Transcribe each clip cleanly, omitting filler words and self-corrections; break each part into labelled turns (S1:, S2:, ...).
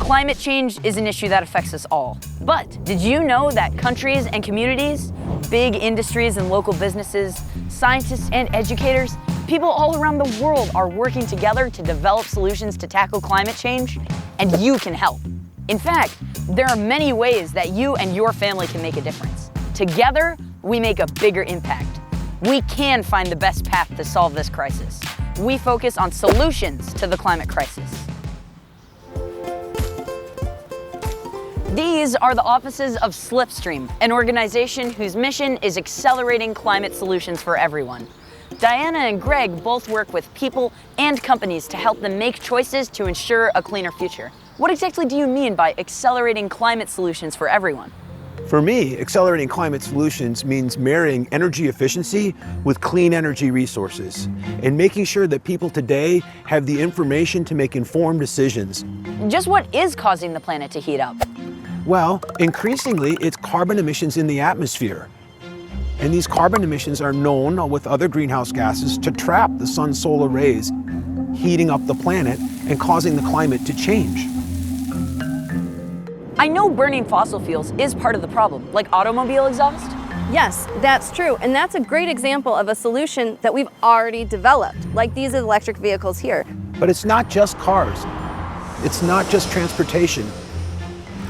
S1: Climate change is an issue that affects us all. But did you know that countries and communities, big industries and local businesses, scientists and educators, people all around the world are working together to develop solutions to tackle climate change? And you can help. In fact, there are many ways that you and your family can make a difference. Together, we make a bigger impact. We can find the best path to solve this crisis. We focus on solutions to the climate crisis. These are the offices of Slipstream, an organization whose mission is accelerating climate solutions for everyone. Diana and Greg both work with people and companies to help them make choices to ensure a cleaner future. What exactly do you mean by accelerating climate solutions for everyone?
S2: For me, accelerating climate solutions means marrying energy efficiency with clean energy resources and making sure that people today have the information to make informed decisions.
S1: Just what is causing the planet to heat up?
S2: Well, increasingly, it's carbon emissions in the atmosphere. And these carbon emissions are known, with other greenhouse gases, to trap the sun's solar rays, heating up the planet and causing the climate to change.
S1: I know burning fossil fuels is part of the problem, like automobile exhaust.
S3: Yes, that's true, and that's a great example of a solution that we've already developed, like these electric vehicles here.
S2: But it's not just cars. It's not just transportation.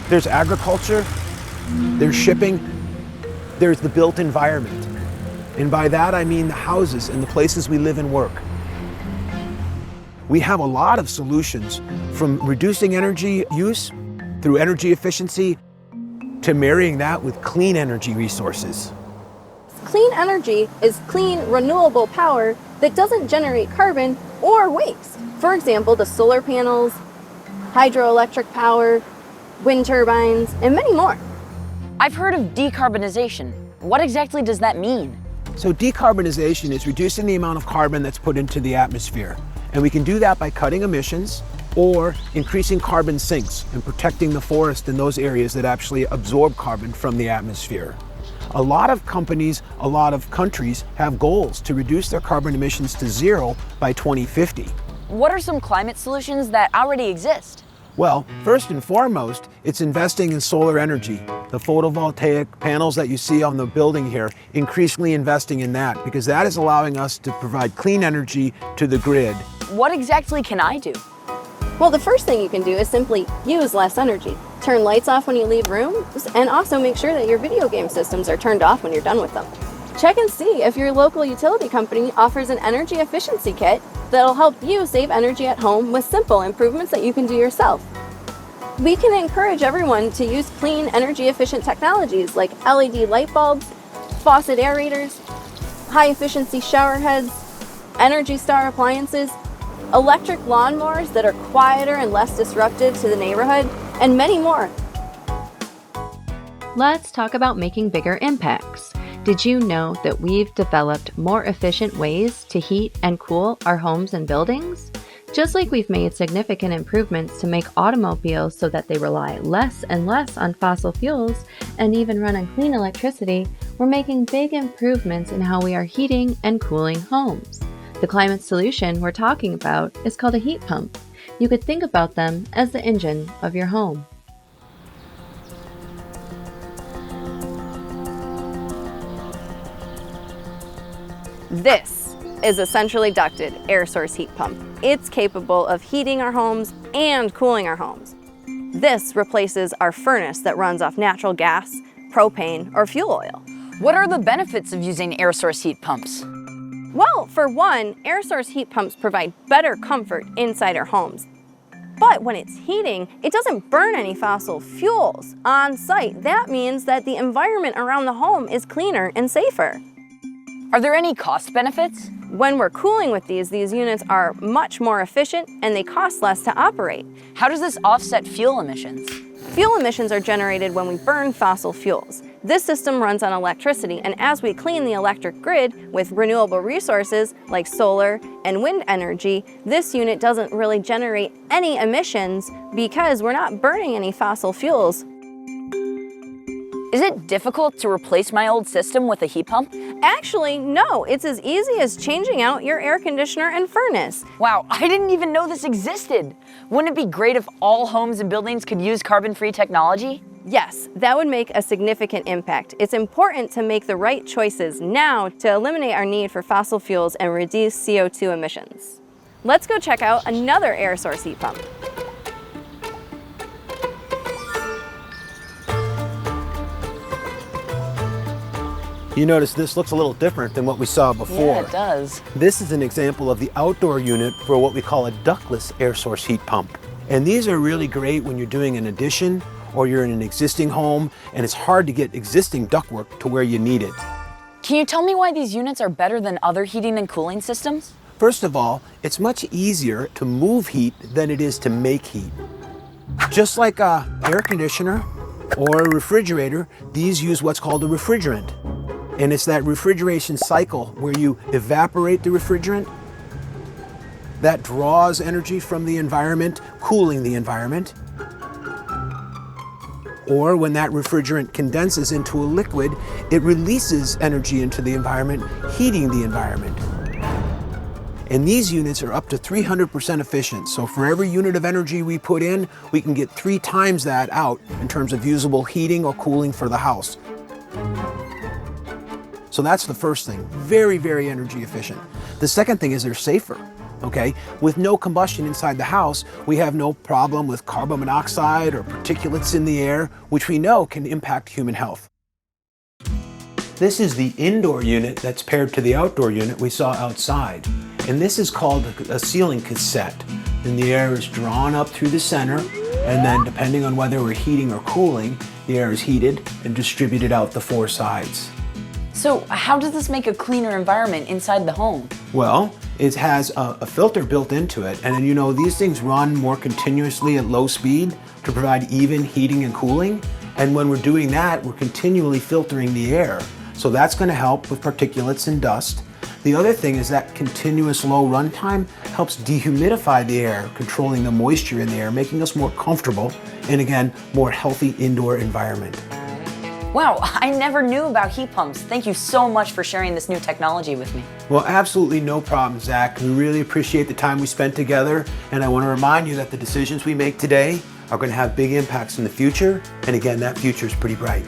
S2: There's agriculture, there's shipping, there's the built environment. And by that I mean the houses and the places we live and work. We have a lot of solutions, from reducing energy use through energy efficiency to marrying that with clean energy resources.
S3: Clean energy is clean, renewable power that doesn't generate carbon or waste. For example, the solar panels, hydroelectric power, wind turbines, and many more.
S1: I've heard of decarbonization. What exactly does that mean?
S2: So decarbonization is reducing the amount of carbon that's put into the atmosphere. And we can do that by cutting emissions or increasing carbon sinks and protecting the forest in those areas that actually absorb carbon from the atmosphere. A lot of companies, a lot of countries have goals to reduce their carbon emissions to zero by 2050.
S1: What are some climate solutions that already exist?
S2: Well, first and foremost, it's investing in solar energy. The photovoltaic panels that you see on the building here, increasingly investing in that, because that is allowing us to provide clean energy to the grid.
S1: What exactly can I do?
S3: Well, the first thing you can do is simply use less energy. Turn lights off when you leave rooms, and also make sure that your video game systems are turned off when you're done with them. Check and see if your local utility company offers an energy efficiency kit that'll help you save energy at home with simple improvements that you can do yourself. We can encourage everyone to use clean, energy-efficient technologies like LED light bulbs, faucet aerators, high-efficiency shower heads, Energy Star appliances, electric lawnmowers that are quieter and less disruptive to the neighborhood, and many more.
S4: Let's talk about making bigger impacts. Did you know that we've developed more efficient ways to heat and cool our homes and buildings? Just like we've made significant improvements to make automobiles so that they rely less and less on fossil fuels and even run on clean electricity, we're making big improvements in how we are heating and cooling homes. The climate solution we're talking about is called a heat pump. You could think about them as the engine of your home.
S3: This is a centrally ducted air source heat pump. It's capable of heating our homes and cooling our homes. This replaces our furnace that runs off natural gas, propane, or fuel oil.
S1: What are the benefits of using air source heat pumps?
S3: Well, for one, air source heat pumps provide better comfort inside our homes. But when it's heating, it doesn't burn any fossil fuels on site. That means that the environment around the home is cleaner and safer.
S1: Are there any cost benefits?
S3: When we're cooling with these units are much more efficient and they cost less to operate.
S1: How does this offset fuel emissions?
S3: Fuel emissions are generated when we burn fossil fuels. This system runs on electricity, and as we clean the electric grid with renewable resources like solar and wind energy, this unit doesn't really generate any emissions because we're not burning any fossil fuels.
S1: Is it difficult to replace my old system with a heat pump?
S3: Actually, no, it's as easy as changing out your air conditioner and furnace.
S1: Wow, I didn't even know this existed. Wouldn't it be great if all homes and buildings could use carbon-free technology?
S3: Yes, that would make a significant impact. It's important to make the right choices now to eliminate our need for fossil fuels and reduce CO2 emissions. Let's go check out another air source heat pump.
S2: You notice this looks a little different than what we saw before.
S1: Yeah, it does.
S2: This is an example of the outdoor unit for what we call a ductless air source heat pump. And these are really great when you're doing an addition or you're in an existing home and it's hard to get existing ductwork to where you need it.
S1: Can you tell me why these units are better than other heating and cooling systems?
S2: First of all, it's much easier to move heat than it is to make heat. Just like an air conditioner or a refrigerator, these use what's called a refrigerant. And it's that refrigeration cycle where you evaporate the refrigerant that draws energy from the environment, cooling the environment. Or when that refrigerant condenses into a liquid, it releases energy into the environment, heating the environment. And these units are up to 300% efficient. So for every unit of energy we put in, we can get 3 times that out in terms of usable heating or cooling for the house. So that's the first thing, very, very energy efficient. The second thing is they're safer, okay? With no combustion inside the house, we have no problem with carbon monoxide or particulates in the air, which we know can impact human health. This is the indoor unit that's paired to the outdoor unit we saw outside. And this is called a ceiling cassette. And the air is drawn up through the center, and then depending on whether we're heating or cooling, the air is heated and distributed out the 4 sides.
S1: So how does this make a cleaner environment inside the home?
S2: Well, it has a filter built into it, and you know, these things run more continuously at low speed to provide even heating and cooling. And when we're doing that, we're continually filtering the air. So that's going to help with particulates and dust. The other thing is that continuous low runtime helps dehumidify the air, controlling the moisture in the air, making us more comfortable and again, more healthy indoor environment.
S1: Wow, I never knew about heat pumps. Thank you so much for sharing this new technology with me.
S2: Well, absolutely no problem, Zach. We really appreciate the time we spent together, and I want to remind you that the decisions we make today are going to have big impacts in the future, and again, that future is pretty bright.